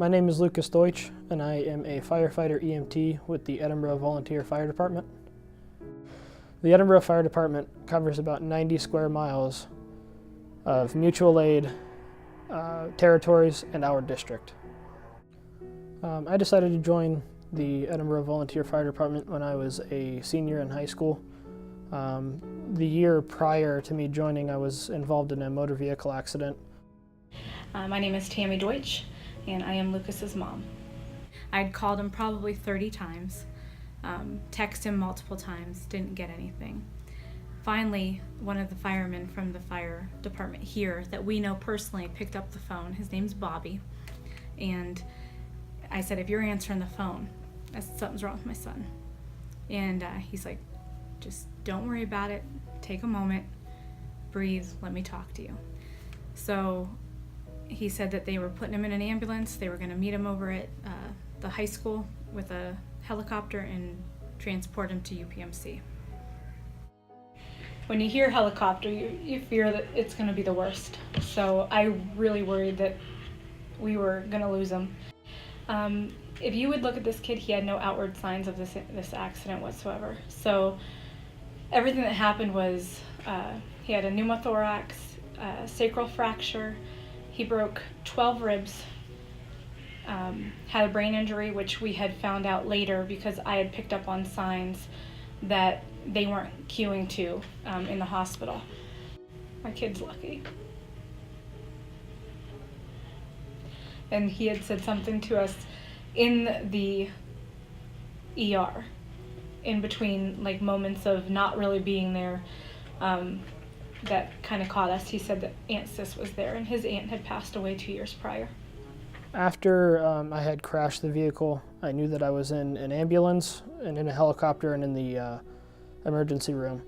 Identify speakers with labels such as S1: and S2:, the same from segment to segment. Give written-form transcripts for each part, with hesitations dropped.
S1: My name is Lucas Deutsch, and I am a firefighter EMT with the Edinburgh Volunteer Fire Department. The Edinburgh Fire Department covers about 90 square miles of mutual aid territories and our district. I decided to join the Edinburgh Volunteer Fire Department when I was a senior in high school. The year prior to me joining, I was involved in a motor vehicle accident.
S2: My name is Tammy Deutsch, and I am Lucas's mom. I'd called him probably 30 times, texted him multiple times, didn't get anything. Finally, one of the firemen from the fire department here that we know personally picked up the phone. His name's Bobby, and I said, if you're answering the phone, I said, something's wrong with my son. And he's like, just don't worry about it, take a moment, breathe, let me talk to you. So he said that they were putting him in an ambulance. They were going to meet him over at the high school with a helicopter and transport him to UPMC. When you hear helicopter, you fear that it's going to be the worst. So I really worried that we were going to lose him. If you would look at this kid, he had no outward signs of this accident whatsoever. So everything that happened was he had a pneumothorax, sacral fracture. He broke 12 ribs, had a brain injury, which we had found out later because I had picked up on signs that they weren't queuing to in the hospital. My kid's lucky. And he had said something to us in the ER, in between like moments of not really being there, that kind of caught us. He said that Aunt Sis was there, and his aunt had passed away 2 years prior.
S1: After I had crashed the vehicle, I knew that I was in an ambulance and in a helicopter and in the emergency room,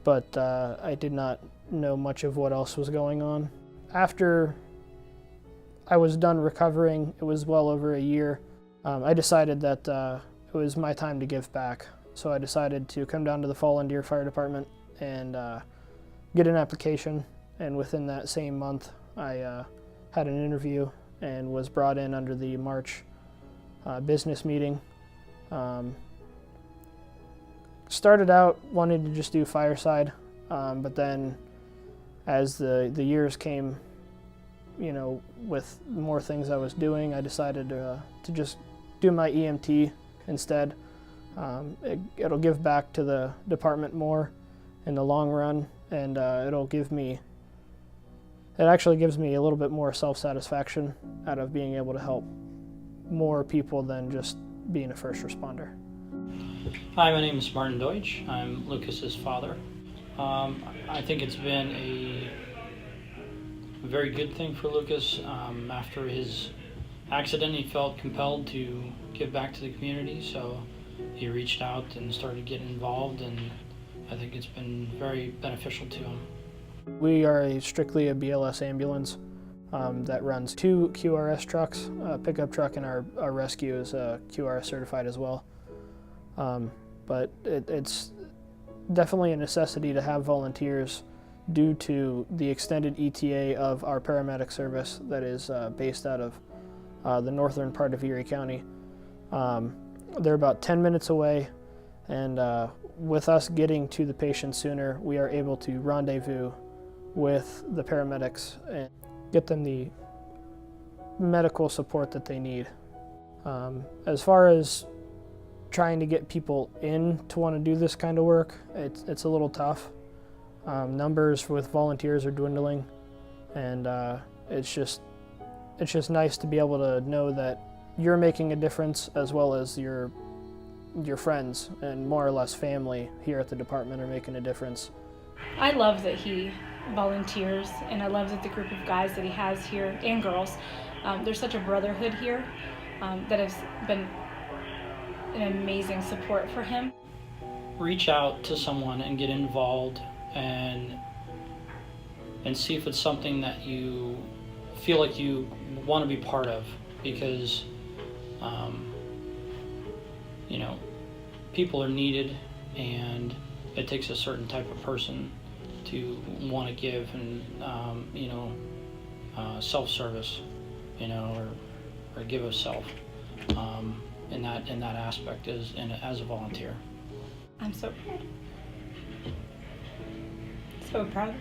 S1: but I did not know much of what else was going on. After I was done recovering, it was well over a year, I decided that it was my time to give back. So I decided to come down to the Fallen Deer Fire Department and get an application, and within that same month I had an interview and was brought in under the March business meeting. Started out wanting to just do fireside, but then as the years came, you know, with more things I was doing, I decided to just do my EMT instead. It'll give back to the department more in the long run, and it actually gives me a little bit more self-satisfaction out of being able to help more people than just being a first responder.
S3: Hi, my name is Martin Deutsch. I'm Lucas's father. I think it's been a very good thing for Lucas. After his accident, he felt compelled to give back to the community, so he reached out and started getting involved, and I think it's been very beneficial to him.
S1: We are strictly a BLS ambulance that runs 2 QRS trucks, a pickup truck, and our rescue is QRS certified as well. But it's definitely a necessity to have volunteers due to the extended ETA of our paramedic service that is based out of the northern part of Erie County. They're about 10 minutes away, and with us getting to the patient sooner, we are able to rendezvous with the paramedics and get them the medical support that they need. As far as trying to get people in to want to do this kind of work, it's a little tough. Numbers with volunteers are dwindling, and it's just nice to be able to know that you're making a difference, as well as your friends and more or less family here at the department are making a difference.
S2: I love that he volunteers, and I love that the group of guys that he has here, and girls, there's such a brotherhood here that has been an amazing support for him.
S3: Reach out to someone and get involved, and see if it's something that you feel like you want to be part of, because you know, people are needed, and it takes a certain type of person to want to give, and self-service, or or give of self in that aspect as a volunteer.
S2: I'm so proud. So proud.